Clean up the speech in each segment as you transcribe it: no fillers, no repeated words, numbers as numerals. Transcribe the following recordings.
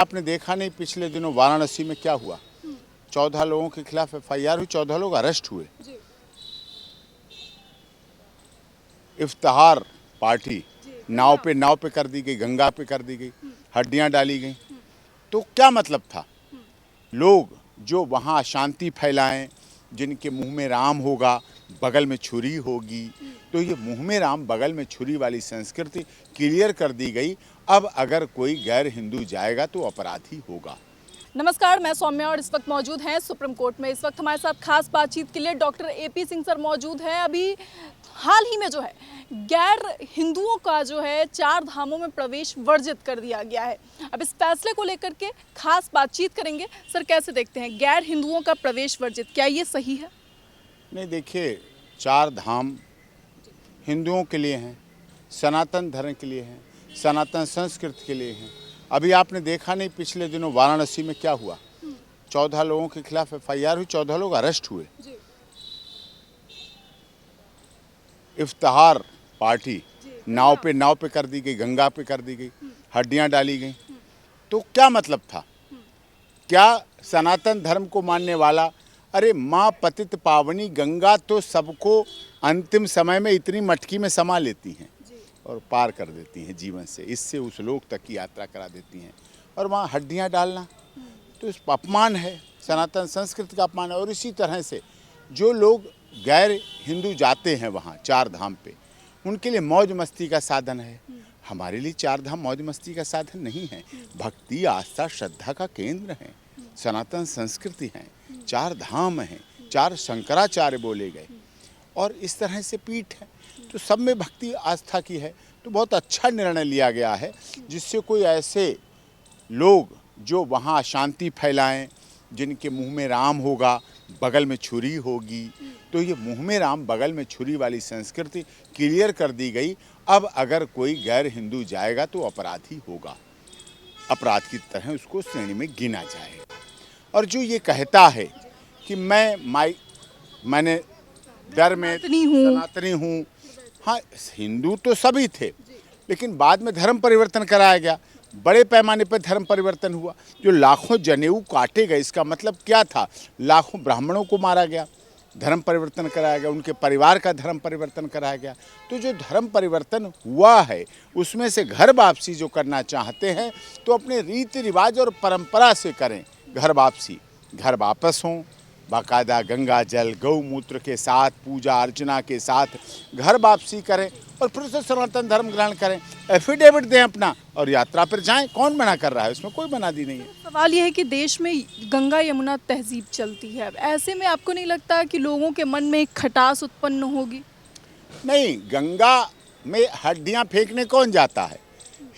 आपने देखा नहीं पिछले दिनों वाराणसी में क्या हुआ? 14 लोगों के खिलाफ FIR हुई, 14 लोग अरेस्ट हुए। इफ्तिहार पार्टी नाव पे कर दी गई, गंगा पे कर दी गई, हड्डियां डाली गई। तो क्या मतलब था? लोग जो वहाँ अशांति फैलाएं, जिनके मुंह में राम होगा बगल में छुरी होगी, तो ये मुंह में राम बगल में छुरी वाली संस्कृति क्लियर कर दी गई। अब अगर कोई गैर हिंदू जाएगा तो अपराधी होगा। नमस्कार, मैं सौम्या और इस वक्त मौजूद हैं सुप्रीम कोर्ट में। इस वक्त हमारे साथ खास बातचीत के लिए डॉक्टर AP सिंह सर मौजूद हैं। अभी हाल ही में जो है गैर हिंदुओं का जो है 4 धामों में प्रवेश वर्जित कर दिया गया है। अब इस फैसले को लेकर के खास बातचीत करेंगे। सर, कैसे देखते हैं गैर हिंदुओं का प्रवेश वर्जित, क्या ये सही है? नहीं, देखिए, 4 धाम हिंदुओं के लिए हैं, सनातन धर्म के लिए हैं, सनातन संस्कृति के लिए हैं। अभी आपने देखा नहीं पिछले दिनों वाराणसी में क्या हुआ? 14 लोगों के खिलाफ FIR हुई, 14 लोग अरेस्ट हुए। इफ्तिहार पार्टी नाव पे कर दी गई, गंगा पे कर दी गई, हड्डियां डाली गई। तो क्या मतलब था? क्या सनातन धर्म को मानने वाला, अरे माँ पतित पावनी गंगा तो सबको अंतिम समय में इतनी मटकी में समा लेती हैं और पार कर देती हैं जीवन से, इससे उस लोक तक की यात्रा करा देती हैं। और वहाँ हड्डियाँ डालना तो इस अपमान है, सनातन संस्कृति का अपमान है। और इसी तरह से जो लोग गैर हिंदू जाते हैं वहाँ 4 धाम पे, उनके लिए मौज मस्ती का साधन है। हमारे लिए 4 धाम मौज मस्ती का साधन नहीं है, भक्ति आस्था श्रद्धा का केंद्र है, सनातन संस्कृति है, 4 धाम हैं, 4 शंकराचार्य बोले गए और इस तरह से पीठ है, तो सब में भक्ति आस्था की है। तो बहुत अच्छा निर्णय लिया गया है, जिससे कोई ऐसे लोग जो वहाँ अशांति फैलाएं, जिनके मुंह में राम होगा बगल में छुरी होगी, तो ये मुंह में राम बगल में छुरी वाली संस्कृति क्लियर कर दी गई। अब अगर कोई गैर हिंदू जाएगा तो अपराधी होगा, अपराध की तरह उसको श्रेणी में गिना जाएगा। और जो ये कहता है कि मैंने डर में सनातनी हूँ, हाँ, हिंदू तो सभी थे, लेकिन बाद में धर्म परिवर्तन कराया गया, बड़े पैमाने पर धर्म परिवर्तन हुआ। जो लाखों जनेऊ काटे गए, इसका मतलब क्या था? लाखों ब्राह्मणों को मारा गया, धर्म परिवर्तन कराया गया, उनके परिवार का धर्म परिवर्तन कराया गया। तो जो धर्म परिवर्तन हुआ है उसमें से घर वापसी जो करना चाहते हैं तो अपने रीति रिवाज और परंपरा से करें घर वापसी, घर वापस हों, बाकायदा गंगा जल गौमूत्र के साथ पूजा अर्चना के साथ घर वापसी करें और फिर से सनातन धर्म ग्रहण करें, एफिडेविट दें अपना और यात्रा पर जाएं। कौन मना कर रहा है? उसमें कोई मनादी नहीं है। सवाल यह है कि देश में गंगा यमुना तहजीब चलती है, ऐसे में आपको नहीं लगता कि लोगों के मन में एक खटास उत्पन्न होगी? नहीं, गंगा में हड्डियां फेंकने कौन जाता है?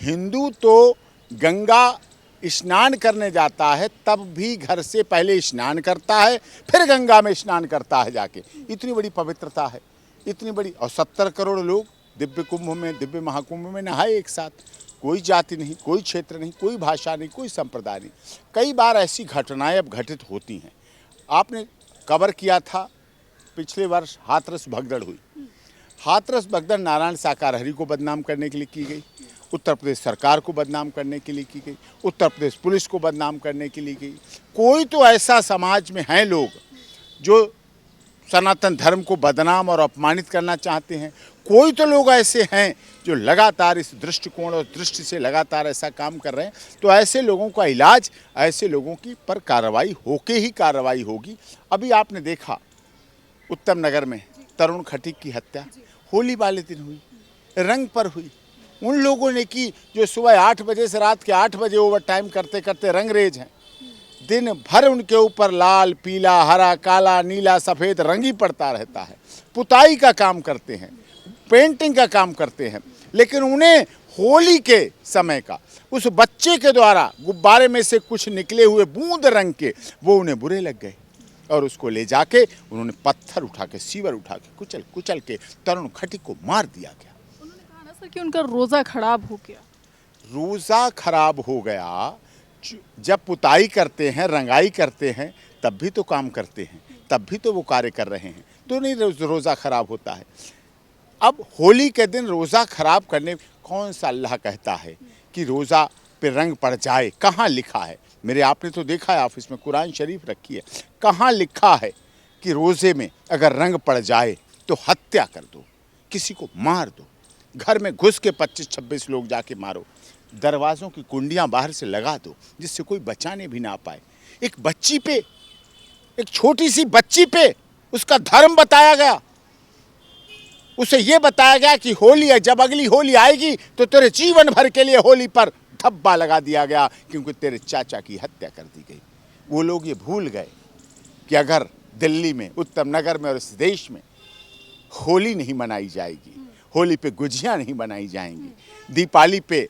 हिंदू तो गंगा स्नान करने जाता है, तब भी घर से पहले स्नान करता है, फिर गंगा में स्नान करता है जाके। इतनी बड़ी पवित्रता है, इतनी बड़ी। और 70 करोड़ लोग दिव्य कुंभ में, दिव्य महाकुंभ में नहाए एक साथ। कोई जाति नहीं, कोई क्षेत्र नहीं, कोई भाषा नहीं, कोई संप्रदाय नहीं। कई बार ऐसी घटनाएं अब घटित होती हैं। आपने कवर किया था पिछले वर्ष हाथरस भगदड़ हुई। हाथरस भगदड़ नारायण शाकाहारी को बदनाम करने के लिए की गई, उत्तर प्रदेश सरकार को बदनाम करने के लिए की गई, उत्तर प्रदेश पुलिस को बदनाम करने के लिए गई। कोई तो ऐसा समाज में हैं लोग जो सनातन धर्म को बदनाम और अपमानित करना चाहते हैं। कोई तो लोग ऐसे हैं जो लगातार इस दृष्टिकोण और दृष्टि से लगातार ऐसा काम कर रहे हैं। तो ऐसे लोगों का इलाज, ऐसे लोगों की पर कार्रवाई होके ही कार्रवाई होगी। अभी आपने देखा उत्तम नगर में तरुण खटीक की हत्या होली वाले दिन हुई, रंग पर हुई। उन लोगों ने की जो सुबह 8 बजे से रात के 8 बजे ओवर टाइम करते करते रंगरेज हैं। दिन भर उनके ऊपर लाल पीला हरा काला नीला सफ़ेद रंग ही पड़ता रहता है। पुताई का काम करते हैं, पेंटिंग का काम करते हैं, लेकिन उन्हें होली के समय का उस बच्चे के द्वारा गुब्बारे में से कुछ निकले हुए बूंद रंग के वो उन्हें बुरे लग गए और उसको ले जाके उन्होंने पत्थर उठा के, सीवर उठा के कुचल के तरुण खटीक को मार दिया गया। उन्होंने कहा ना सर कि उनका रोज़ा खराब हो गया। रोज़ा खराब हो गया। जब पुताई करते हैं, रंगाई करते हैं, तब भी तो काम करते हैं, तब भी तो वो कार्य कर रहे हैं, तो नहीं रोज़ा खराब होता है। अब होली के दिन रोज़ा खराब करने, कौन सा अल्लाह कहता है कि रोज़ा पे रंग पड़ जाए, कहाँ लिखा है? मेरे आपने तो देखा है, ऑफिस में कुरान शरीफ रखी है, कहाँ लिखा है कि रोज़े में अगर रंग पड़ जाए तो हत्या कर दो, किसी को मार दो, घर में घुस के 25-26 लोग जाके मारो, दरवाज़ों की कुंडियाँ बाहर से लगा दो जिससे कोई बचाने भी ना पाए। एक बच्ची पे, एक छोटी सी बच्ची पे उसका धर्म बताया गया, उसे ये बताया गया कि होली है, जब अगली होली आएगी तो तेरे जीवन भर के लिए होली पर धब्बा लगा दिया गया क्योंकि तेरे चाचा की हत्या कर दी गई। वो लोग ये भूल गए कि अगर दिल्ली में, उत्तम नगर में और इस देश में होली नहीं मनाई जाएगी, होली पे गुजिया नहीं बनाई जाएंगी, दीपावली पे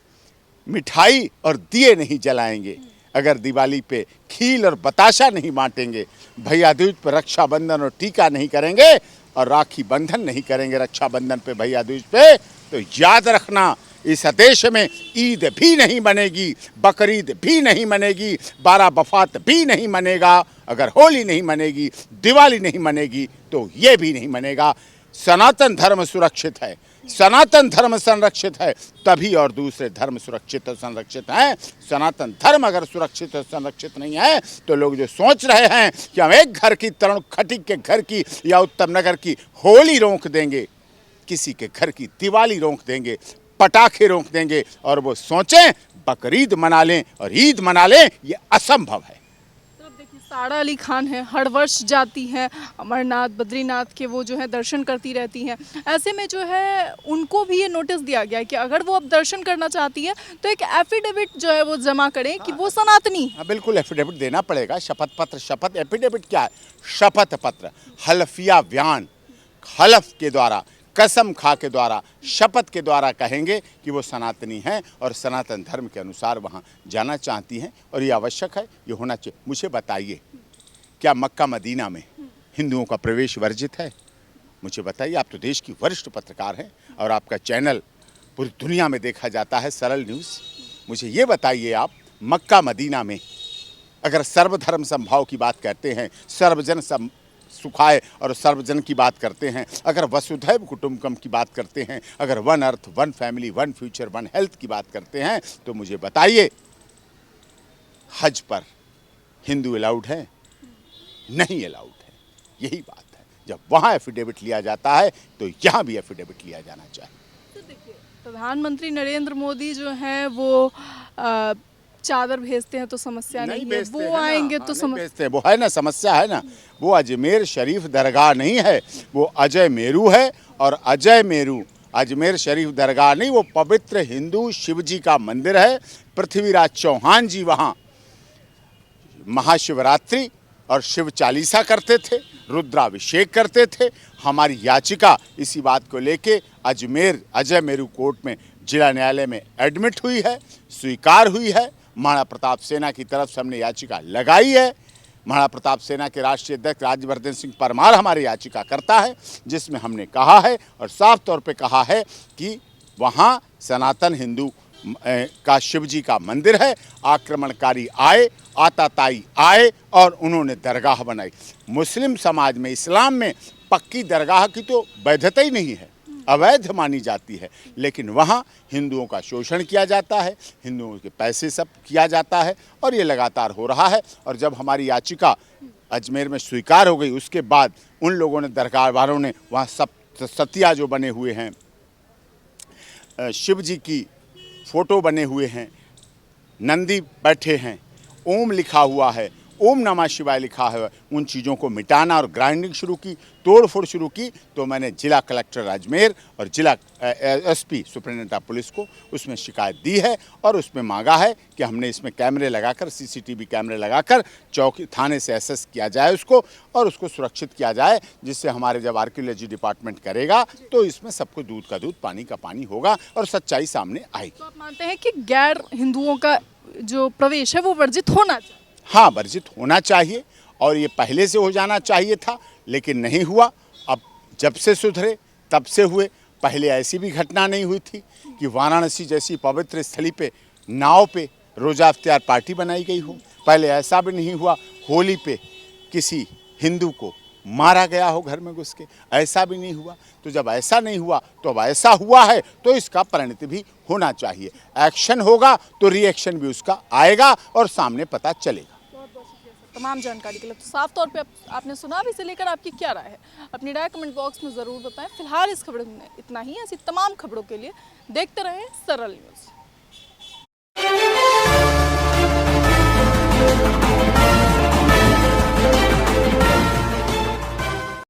मिठाई और दिए नहीं जलाएंगे, अगर दिवाली पे खील और बताशा नहीं बांटेंगे, भैया दूज पर रक्षाबंधन और टीका नहीं करेंगे और राखी बंधन नहीं करेंगे रक्षाबंधन पे, भैया दूज पे, तो याद रखना इस देश में ईद भी नहीं मनेगी, बकरीद भी नहीं मनेगी, 12 वफात भी नहीं मनेगा। अगर होली नहीं मनेगी, दिवाली नहीं मनेगी तो ये भी नहीं मनेगा। सनातन धर्म सुरक्षित है, सनातन धर्म संरक्षित है, तभी और दूसरे धर्म सुरक्षित और संरक्षित हैं। सनातन धर्म अगर सुरक्षित और संरक्षित नहीं है तो लोग जो सोच रहे हैं कि हम एक घर की तरुण खटीक के घर की या उत्तम नगर की होली रोक देंगे, किसी के घर की दिवाली रोक देंगे, पटाखे रोक देंगे और वो सोचें बकरीद मना लें और ईद मना लें, ये असंभव है। तो अब देखिए, सारा अली खान है, हर वर्ष जाती हैं अमरनाथ, बद्रीनाथ के वो जो है दर्शन करती रहती हैं। ऐसे में जो है उनको भी ये नोटिस दिया गया है कि अगर वो अब दर्शन करना चाहती हैं तो एक एफिडेविट जो है वो जमा करें कि वो सनातनी। हाँ बिल्कुल, एफिडेविट देना पड़ेगा, शपथ पत्र, शपथ, एफिडेविट क्या है? शपथ पत्र, हल्फिया बयान, हलफ के द्वारा, कसम खा के द्वारा, शपथ के द्वारा कहेंगे कि वो सनातनी हैं और सनातन धर्म के अनुसार वहाँ जाना चाहती हैं और ये आवश्यक है, ये होना चाहिए। मुझे बताइए, क्या मक्का मदीना में हिंदुओं का प्रवेश वर्जित है? मुझे बताइए, आप तो देश की वरिष्ठ पत्रकार हैं और आपका चैनल पूरी दुनिया में देखा जाता है, सरल न्यूज़। मुझे ये बताइए, आप मक्का मदीना में अगर सर्वधर्म समभाव की बात करते हैं, सर्वजन सुखाए और सर्वजन की बात करते हैं, अगर वसुधैव कुटुंबकम की बात करते हैं, अगर one earth, one family, one future, one health की बात करते हैं, तो मुझे बताइए हज पर हिंदू अलाउड है? नहीं अलाउड है। यही बात है, जब वहाँ एफिडेविट लिया जाता है तो यहाँ भी एफिडेविट लिया जाना चाहिए। तो देखिए, प्रधानमंत्री नरेंद्र मोदी जो हैं वो चादर भेजते हैं तो समस्या नहीं है, वो आएंगे तो समस्या, वो है ना, समस्या है ना। वो अजमेर शरीफ दरगाह नहीं है, वो अजय मेरू है। और अजय मेरू अजमेर शरीफ दरगाह नहीं, वो पवित्र हिंदू शिव जी का मंदिर है। पृथ्वीराज चौहान जी वहाँ महाशिवरात्रि और शिव चालीसा करते थे, रुद्राभिषेक करते थे। हमारी याचिका इसी बात को लेके अजमेर अजय मेरू कोर्ट में, जिला न्यायालय में एडमिट हुई है, स्वीकार हुई है। महाराणा प्रताप सेना की तरफ से हमने याचिका लगाई है। महाराणा प्रताप सेना के राष्ट्रीय अध्यक्ष राज्यवर्धन सिंह परमार हमारी याचिका करता है, जिसमें हमने कहा है और साफ तौर पे कहा है कि वहाँ सनातन हिंदू का शिव जी का मंदिर है, आक्रमणकारी आए, आताताई आए और उन्होंने दरगाह बनाई। मुस्लिम समाज में, इस्लाम में पक्की दरगाह की तो वैधता ही नहीं है, अवैध मानी जाती है, लेकिन वहाँ हिंदुओं का शोषण किया जाता है, हिंदुओं के पैसे सब किया जाता है और ये लगातार हो रहा है। और जब हमारी याचिका अजमेर में स्वीकार हो गई, उसके बाद उन लोगों ने, दरगाह वालों ने, वहाँ सब सतिया जो बने हुए हैं, शिव जी की फ़ोटो बने हुए हैं, नंदी बैठे हैं, ओम लिखा हुआ है, ओम नमः शिवाय लिखा है, उन चीज़ों को मिटाना और ग्राइंडिंग शुरू की, तोड़फोड़ शुरू की। तो मैंने जिला कलेक्टर अजमेर और जिला एसपी सुपरिटेंडेंट ऑफ पुलिस को उसमें शिकायत दी है और उसमें मांगा है कि हमने इसमें कैमरे लगाकर, सीसीटीवी कैमरे लगाकर चौकी थाने से एसेस किया जाए उसको और उसको सुरक्षित किया जाए, जिससे हमारे जब आर्कियोलॉजी डिपार्टमेंट करेगा तो इसमें सबको दूध का दूध, पानी का पानी होगा और सच्चाई सामने आएगी। तो आप मानते हैं कि गैर हिंदुओं का जो प्रवेश है वो वर्जित होना चाहिए? हाँ, वर्जित होना चाहिए और ये पहले से हो जाना चाहिए था, लेकिन नहीं हुआ। अब जब से सुधरे तब से हुए। पहले ऐसी भी घटना नहीं हुई थी कि वाराणसी जैसी पवित्र स्थली पे नाव पे रोज़ा इफ्तियार पार्टी बनाई गई हो। पहले ऐसा भी नहीं हुआ होली पे किसी हिंदू को मारा गया हो घर में घुस के, ऐसा भी नहीं हुआ। तो जब ऐसा नहीं हुआ तो अब ऐसा हुआ है तो इसका परिणति भी होना चाहिए। एक्शन होगा तो रिएक्शन भी उसका आएगा और सामने पता चलेगा। तमाम जानकारी के लिए। तो साफ तौर पे आपने सुना, अभी से लेकर आपकी क्या राय है, अपनी राय कमेंट बॉक्स में ज़रूर बताएं। फिलहाल इस खबर में इतना ही। ऐसी तमाम खबरों के लिए देखते रहें सरल न्यूज़।